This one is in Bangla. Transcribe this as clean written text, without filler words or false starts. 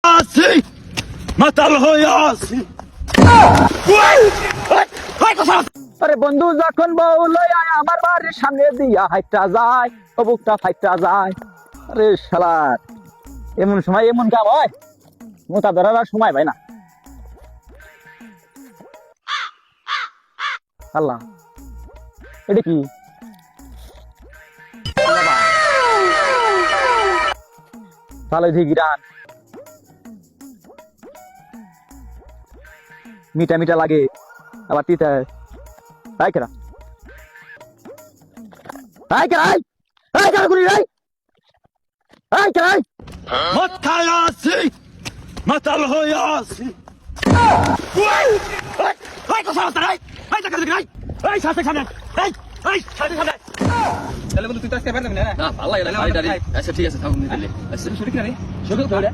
আছি মাতাল হয়ে আছি। আরে বন্ধু যখন বউ লইয়া আমার বাড়ির সামনে দিয়া হাইটা যায়, ও বুকটা ফাইটা যায়। আরে শালার, এমন সময় এমন কাম হয়, মোটা ধরার আর সময় পাই না। আল্লাহ, এটা কি? তাহলে ঠিক গান মিঠা মিঠা লাগে, আবার তিতা। তাই কেরা তাই কেরাই তাই কেরা করি রাই তাই কেরাই মাথায় আছি মাতাল হয়ে আছি। তাহলে বন্ধু তুই তো আজকে পারবি না। না ভালো লাগে না ভাই। আচ্ছা ঠিক আছে থাকুন দিলে। আচ্ছা শুরু করে শুরু করে